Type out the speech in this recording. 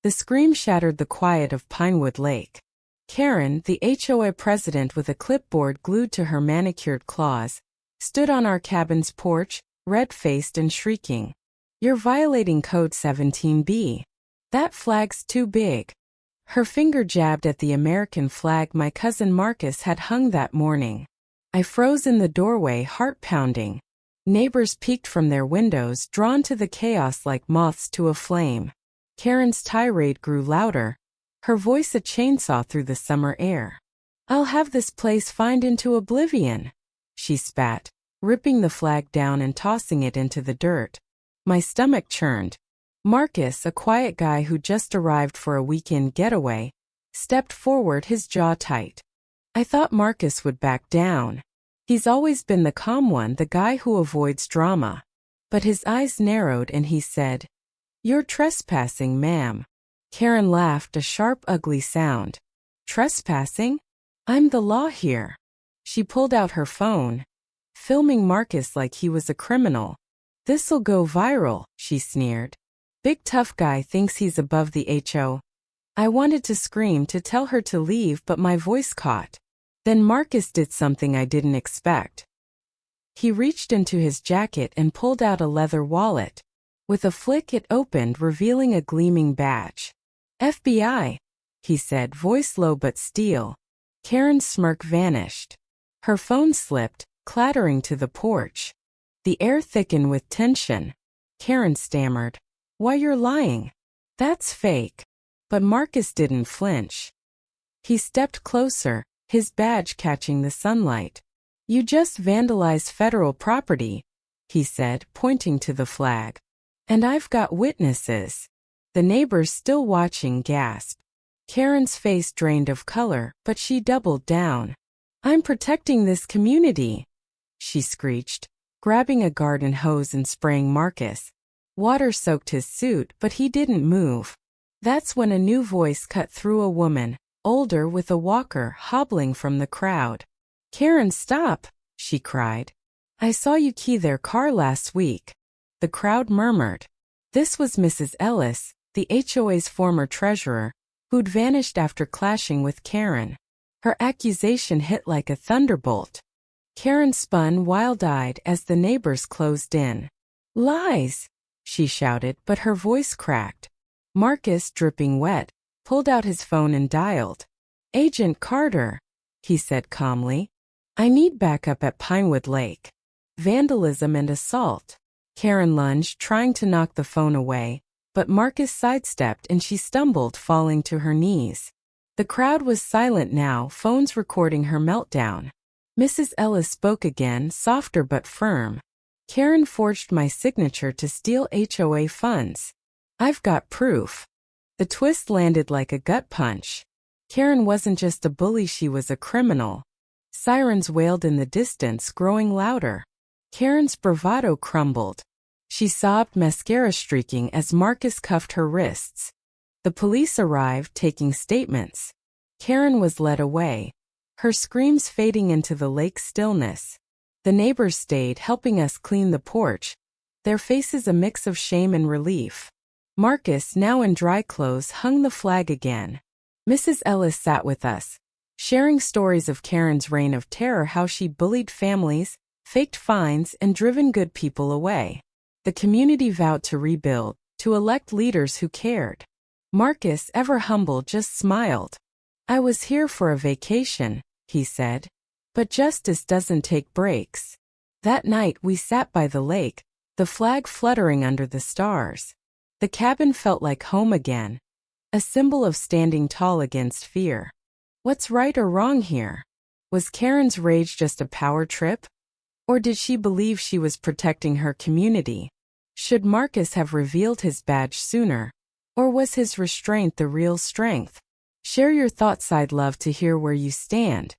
The scream shattered the quiet of Pinewood Lake. Karen, the HOA president with a clipboard glued to her manicured claws, stood on our cabin's porch, red-faced and shrieking. "You're violating Code 17B. That flag's too big." Her finger jabbed at the American flag my cousin Marcus had hung that morning. I froze in the doorway, heart pounding. Neighbors peeked from their windows, drawn to the chaos like moths to a flame. Karen's tirade grew louder, her voice a chainsaw through the summer air. "I'll have this place fined into oblivion," she spat, ripping the flag down and tossing it into the dirt. My stomach churned. Marcus, a quiet guy who just arrived for a weekend getaway, stepped forward, his jaw tight. I thought Marcus would back down. He's always been the calm one, the guy who avoids drama. But his eyes narrowed and he said, "You're trespassing, ma'am." Karen laughed, a sharp, ugly sound. "Trespassing? I'm the law here." She pulled out her phone, filming Marcus like he was a criminal. "This'll go viral," she sneered. "Big tough guy thinks he's above the HO." I wanted to scream to tell her to leave, but my voice caught. Then Marcus did something I didn't expect. He reached into his jacket and pulled out a leather wallet. With a flick it opened, revealing a gleaming badge. "FBI," he said, voice low but steel. Karen's smirk vanished. Her phone slipped, clattering to the porch. The air thickened with tension. Karen stammered, "Why, you're lying. That's fake." But Marcus didn't flinch. He stepped closer, his badge catching the sunlight. "You just vandalized federal property," he said, pointing to the flag. "And I've got witnesses." The neighbors, still watching, gasped. Karen's face drained of color, but she doubled down. "I'm protecting this community," she screeched, grabbing a garden hose and spraying Marcus. Water soaked his suit, but he didn't move. That's when a new voice cut through, a woman, older, with a walker, hobbling from the crowd. "Karen, stop," she cried. "I saw you key their car last week." The crowd murmured. This was Mrs. Ellis, the HOA's former treasurer, who'd vanished after clashing with Karen. Her accusation hit like a thunderbolt. Karen spun wild-eyed as the neighbors closed in. "Lies!" she shouted, but her voice cracked. Marcus, dripping wet, pulled out his phone and dialed. "Agent Carter," he said calmly. "I need backup at Pinewood Lake. Vandalism and assault." Karen lunged, trying to knock the phone away, but Marcus sidestepped and she stumbled, falling to her knees. The crowd was silent now, phones recording her meltdown. Mrs. Ellis spoke again, softer but firm. "Karen forged my signature to steal HOA funds. I've got proof." The twist landed like a gut punch. Karen wasn't just a bully, she was a criminal. Sirens wailed in the distance, growing louder. Karen's bravado crumbled. She sobbed, mascara streaking, as Marcus cuffed her wrists. The police arrived, taking statements. Karen was led away, her screams fading into the lake's stillness. The neighbors stayed, helping us clean the porch, their faces a mix of shame and relief. Marcus, now in dry clothes, hung the flag again. Mrs. Ellis sat with us, sharing stories of Karen's reign of terror, how she bullied families, faked fines, and driven good people away. The community vowed to rebuild, to elect leaders who cared. Marcus, ever humble, just smiled. "I was here for a vacation," he said. "But justice doesn't take breaks." That night we sat by the lake, the flag fluttering under the stars. The cabin felt like home again, a symbol of standing tall against fear. What's right or wrong here? Was Karen's rage just a power trip? Or did she believe she was protecting her community? Should Marcus have revealed his badge sooner? Or was his restraint the real strength? Share your thoughts. I'd love to hear where you stand.